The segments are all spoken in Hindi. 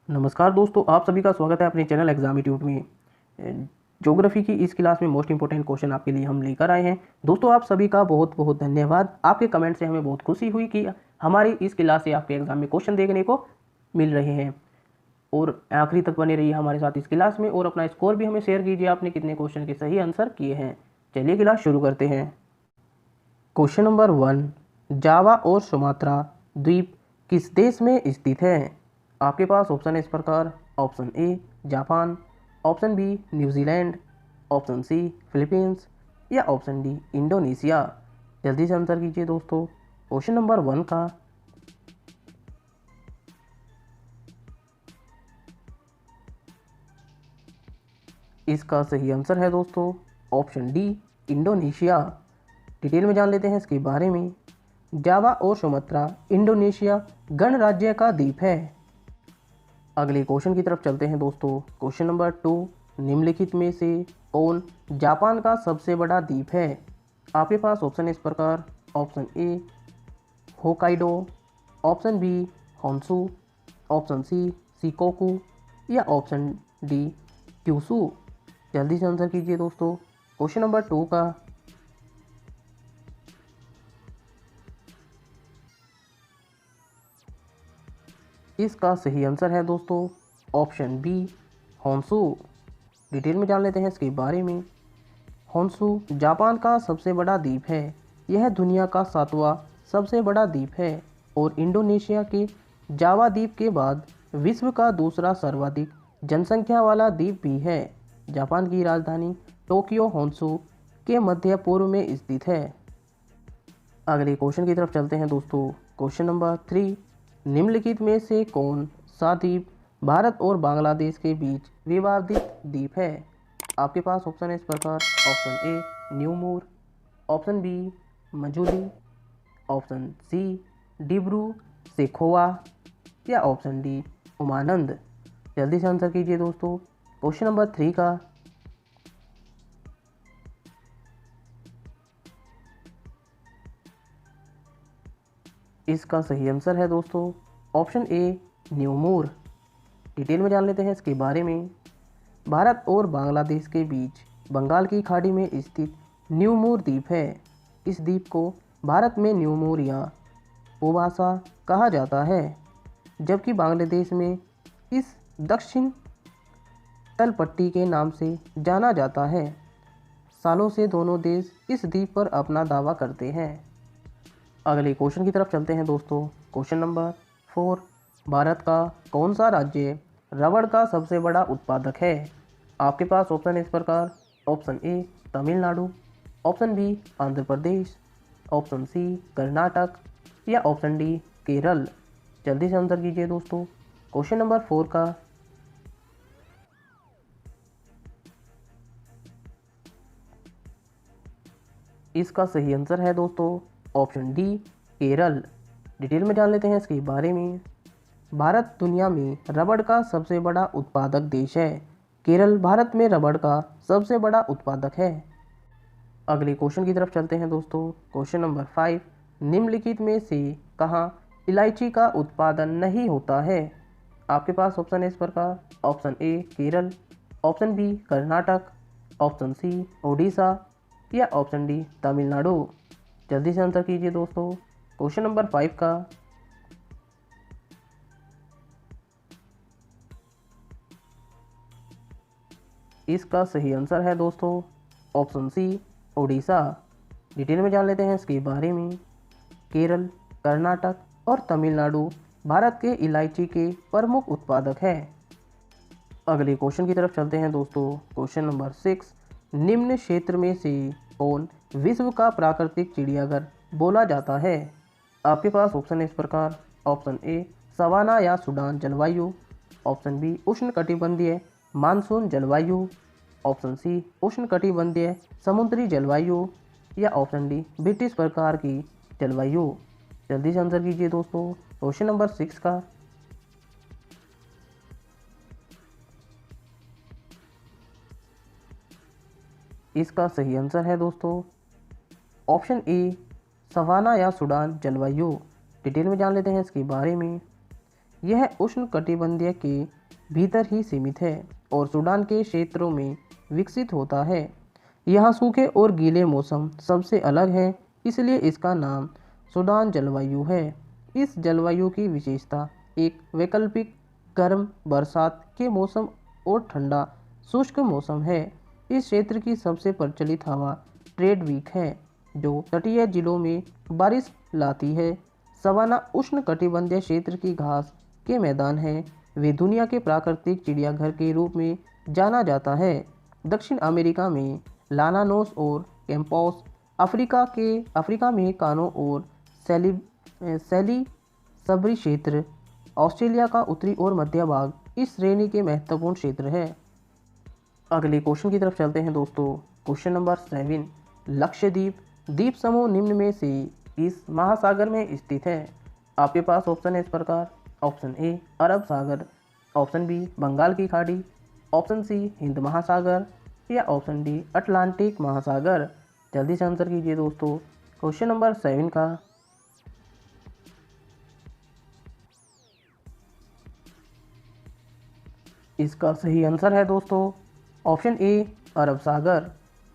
नमस्कार दोस्तों, आप सभी का स्वागत है अपने चैनल एग्जामिट्यूड में। ज्योग्राफी की इस क्लास में मोस्ट इंपॉर्टेंट क्वेश्चन आपके लिए हम लेकर आए हैं। दोस्तों, आप सभी का बहुत बहुत धन्यवाद। आपके कमेंट से हमें बहुत खुशी हुई कि हमारी इस क्लास से आपके एग्जाम में क्वेश्चन देखने को मिल रहे हैं। और आखिरी तक बने रहिए हमारे साथ इस क्लास में और अपना स्कोर भी हमें शेयर कीजिए, आपने कितने क्वेश्चन के सही आंसर किए हैं। चलिए क्लास शुरू करते हैं। क्वेश्चन नंबर 1, जावा और सुमात्रा द्वीप किस देश में स्थित है? आपके पास ऑप्शन है इस प्रकार। Option A Japan, option B New Zealand, option C Philippines या ऑप्शन डी इंडोनेशिया। जल्दी से आंसर कीजिए दोस्तों क्वेश्चन नंबर 1 का। इसका सही आंसर है दोस्तों ऑप्शन डी इंडोनेशिया। डिटेल में जान लेते हैं इसके बारे में। जावा और सुमात्रा इंडोनेशिया गणराज्य का द्वीप है। अगले क्वेश्चन की तरफ चलते हैं दोस्तों। क्वेश्चन नंबर 2, निम्नलिखित में से कौन जापान का सबसे बड़ा द्वीप है? आपके पास ऑप्शन है इस प्रकार। Option A Hokkaido, option B Honshu, option C Shikoku या ऑप्शन डी क्यूशू। जल्दी से आंसर कीजिए दोस्तों क्वेश्चन नंबर 2 का। इसका सही आंसर है दोस्तों ऑप्शन बी होन्शु। डिटेल में जान लेते हैं इसके बारे में। होन्शु जापान का सबसे बड़ा द्वीप है। यह दुनिया का 7वां सबसे बड़ा द्वीप है और इंडोनेशिया के जावा द्वीप के बाद विश्व का दूसरा सर्वाधिक जनसंख्या वाला द्वीप भी है। जापान की राजधानी टोक्यो होन्शु के मध्य पूर्व में स्थित है। अगले क्वेश्चन की तरफ चलते हैं दोस्तों। क्वेश्चन नंबर 3, निम्नलिखित में से कौन सा द्वीप भारत और बांग्लादेश के बीच विवादित द्वीप है? आपके पास ऑप्शन है इस प्रकार। Option A New Moore, option B Majuli, option C Dibru Saikhowa या ऑप्शन डी उमानंद। जल्दी से आंसर कीजिए दोस्तों क्वेश्चन नंबर 3 का। इसका सही आंसर है दोस्तों option A New Moore. Detail में जान लेते हैं इसके बारे में। भारत और बांग्लादेश के बीच बंगाल की खाड़ी में स्थित न्यू मूर द्वीप है। इस द्वीप को भारत में न्यू मूर या पोबासा कहा जाता है, जबकि बांग्लादेश में इस दक्षिण तलपट्टी के नाम से जाना जाता है। सालों से दोनों देश इस द्वीप पर अपना दावा करते हैं। अगले क्वेश्चन की तरफ चलते हैं दोस्तों। क्वेश्चन नंबर 4, भारत का कौन सा राज्य रबड़ का सबसे बड़ा उत्पादक है? आपके पास ऑप्शन है इस प्रकार। Option A Tamil Nadu, option B Andhra Pradesh, option C Karnataka या ऑप्शन डी केरल। जल्दी से आंसर कीजिए दोस्तों क्वेश्चन नंबर 4 का। इसका सही आंसर है दोस्तों ऑप्शन डी केरल। डिटेल में जान लेते हैं इसके बारे में। भारत दुनिया में रबड़ का सबसे बड़ा उत्पादक देश है। केरल भारत में रबड़ का सबसे बड़ा उत्पादक है। अगले क्वेश्चन की तरफ चलते हैं दोस्तों। क्वेश्चन नंबर 5, निम्नलिखित में से कहाँ इलायची का उत्पादन नहीं होता है? आपके पास ऑप्शन है इस प्रकार। Option A Kerala, option B Karnataka, option C Odisha या ऑप्शन डी तमिलनाडु। जल्दी से आंसर कीजिए दोस्तों क्वेश्चन नंबर 5 का। इसका सही आंसर है दोस्तों ऑप्शन सी ओडिशा। डिटेल में जान लेते हैं इसके बारे में। केरल, कर्नाटक और तमिलनाडु भारत के इलायची के प्रमुख उत्पादक हैं। अगले क्वेश्चन की तरफ चलते हैं दोस्तों। क्वेश्चन नंबर 6, निम्न क्षेत्र में से कौन विश्व का प्राकृतिक चिड़ियाघर बोला जाता है? आपके पास ऑप्शन है इस प्रकार। ऑप्शन ए सवाना या सूडान जलवायु, ऑप्शन बी उष्णकटिबंधीय मानसून जलवायु, ऑप्शन सी उष्णकटिबंधीय समुद्री जलवायु या ऑप्शन डी ब्रिटिश प्रकार की जलवायु। जल्दी से आंसर कीजिए दोस्तों क्वेश्चन नंबर 6 का। इसका सही आंसर है दोस्तों ऑप्शन ए सवाना या सूडान जलवायु। डिटेल में जान लेते हैं इसके बारे में। यह उष्णकटिबंधीय के भीतर ही सीमित है और सूडान के क्षेत्रों में विकसित होता है। यहाँ सूखे और गीले मौसम सबसे अलग है, इसलिए इसका नाम सूडान जलवायु है। इस जलवायु की विशेषता एक वैकल्पिक गर्म बरसात के मौसम और ठंडा शुष्क मौसम है। इस क्षेत्र की सबसे प्रचलित हवा ट्रेड वीक है, जो तटीय जिलों में बारिश लाती है। सवाना उष्णकटिबंधीय क्षेत्र की घास के मैदान हैं। वे दुनिया के प्राकृतिक चिड़ियाघर के रूप में जाना जाता है। दक्षिण अमेरिका में लानानोस और कैंपोस, अफ्रीका में कानो और सैली सबरी क्षेत्र, ऑस्ट्रेलिया का उत्तरी और मध्य भाग इस श्रेणी के महत्वपूर्ण क्षेत्र है। अगले क्वेश्चन की तरफ चलते हैं दोस्तों। क्वेश्चन नंबर 7, लक्षद्वीप द्वीप समूह निम्न में से इस महासागर में स्थित है। आपके पास ऑप्शन है इस प्रकार। Option A Arab Sagar, option B Bengal की खाड़ी, ऑप्शन सी हिंद महासागर या ऑप्शन डी अटलांटिक महासागर। जल्दी से आंसर कीजिए दोस्तों क्वेश्चन नंबर 7 का। इसका सही आंसर है दोस्तों option A Arab Sagar.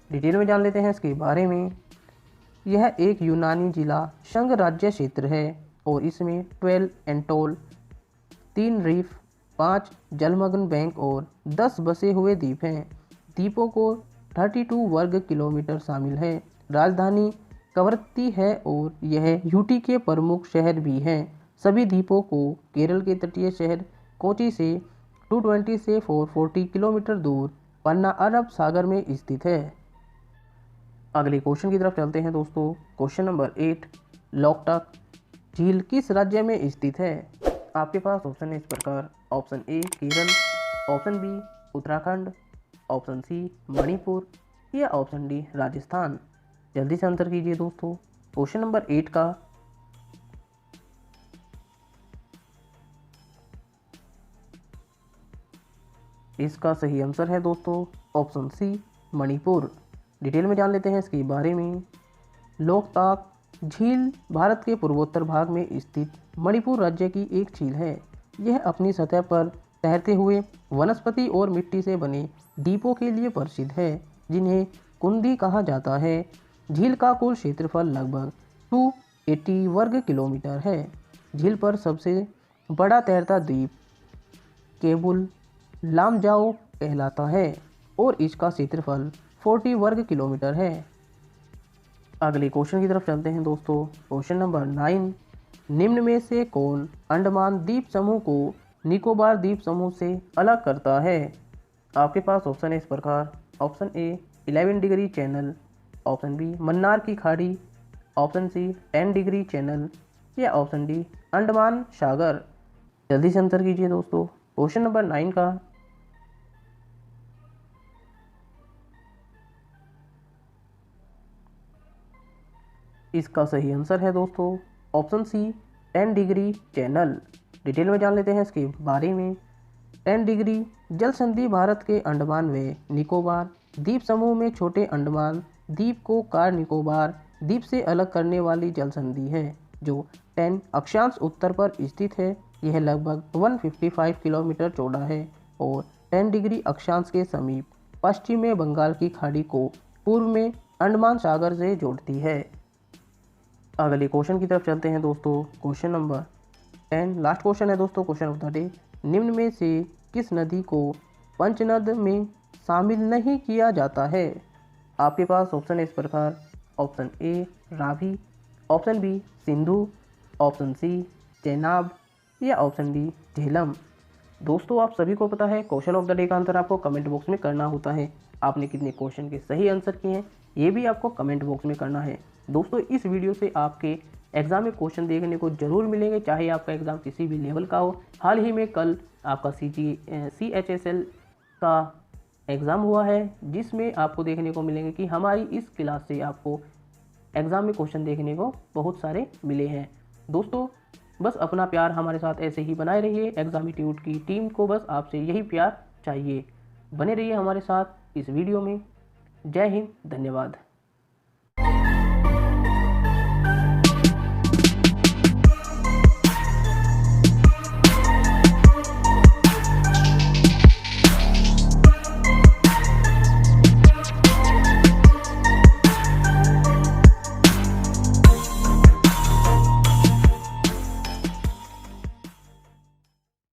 Detail में जान लेते हैं इसके बारे में। यह एक यूनानी जिला संघ राज्य क्षेत्र है और इसमें 12 एंटोल, 3 रीफ, 5 जलमग्न बैंक और 10 बसे हुए द्वीप हैं। द्वीपों को 32 वर्ग किलोमीटर शामिल है। राजधानी कवरत्ती है और यह यूटी के प्रमुख शहर भी हैं। सभी द्वीपों को केरल के तटीय शहर कोची से 220 से 440 किलोमीटर दूर पन्ना अरब सागर में स्थित है। अगले क्वेश्चन की तरफ चलते हैं दोस्तों। क्वेश्चन नंबर 8, लोकटक झील किस राज्य में स्थित है। आपके पास ऑप्शन है इस प्रकार। Option A Kerala, option B Uttarakhand, option C Manipur या ऑप्शन डी राजस्थान। जल्दी से आंसर कीजिए दोस्तों क्वेश्चन नंबर 8 का। इसका सही आंसर है दोस्तों ऑप्शन सी मणिपुर। डिटेल में जान लेते हैं इसके बारे में। लोकटाक झील भारत के पूर्वोत्तर भाग में स्थित मणिपुर राज्य की एक झील है। यह अपनी सतह पर तैरते हुए वनस्पति और मिट्टी से बने द्वीपों के लिए प्रसिद्ध है, जिन्हें कुंदी कहा जाता है। झील का कुल क्षेत्रफल लगभग 280 वर्ग किलोमीटर है। झील पर सबसे बड़ा तैरता द्वीप केबुल लामजाओ कहलाता है और इसका क्षेत्रफल 40 वर्ग किलोमीटर है। अगले क्वेश्चन की तरफ चलते हैं दोस्तों। क्वेश्चन नंबर 9, निम्न में से कौन अंडमान द्वीप समूह को निकोबार द्वीप समूह से अलग करता है। आपके पास ऑप्शन है इस प्रकार। Option A 11 degree channel, option B Mannar की खाड़ी, ऑप्शन सी 10 डिग्री चैनल या ऑप्शन डी अंडमान सागर। जल्दी से आंसर कीजिए दोस्तों क्वेश्चन नंबर 9 का। इसका सही आंसर है दोस्तों option C 10 degree channel. Detail में जान लेते हैं इसके बारे में। 10 डिग्री जल संधि भारत के अंडमान व निकोबार द्वीप समूह में छोटे अंडमान द्वीप को कार निकोबार द्वीप से अलग करने वाली जल संधि है, जो 10 अक्षांश उत्तर पर स्थित है। यह लगभग 155 किलोमीटर चौड़ा है और 10 डिग्री अक्षांश के समीप पश्चिम में बंगाल की खाड़ी को पूर्व में अंडमान सागर से जोड़ती है। अगले क्वेश्चन की तरफ चलते हैं दोस्तों। क्वेश्चन नंबर 10 लास्ट क्वेश्चन है दोस्तों, क्वेश्चन ऑफ द डे। निम्न में से किस नदी को पंचनद में शामिल नहीं किया जाता है। आपके पास ऑप्शन है इस प्रकार। Option A Ravi, option B Sindhu, option C Chenab या ऑप्शन डी झेलम। दोस्तों आप सभी को पता है क्वेश्चन ऑफ द डे का आंसर आपको कमेंट बॉक्स में करना होता है। आपने कितने क्वेश्चन के सही आंसर किए हैं ये भी आपको कमेंट बॉक्स में करना है। दोस्तों इस वीडियो से आपके एग्जाम में क्वेश्चन देखने को जरूर मिलेंगे, चाहे आपका एग्ज़ाम किसी भी लेवल का हो। हाल ही में कल आपका CHSL का एग्ज़ाम हुआ है, जिसमें आपको देखने को मिलेंगे कि हमारी इस क्लास से आपको एग्ज़ाम में क्वेश्चन देखने को बहुत सारे मिले हैं। दोस्तों बस अपना प्यार हमारे साथ ऐसे ही बनाए रहिए। एग्जामिट्यूड की टीम को बस आपसे यही प्यार चाहिए। बने रहिए हमारे साथ इस वीडियो में। जय हिंद, धन्यवाद।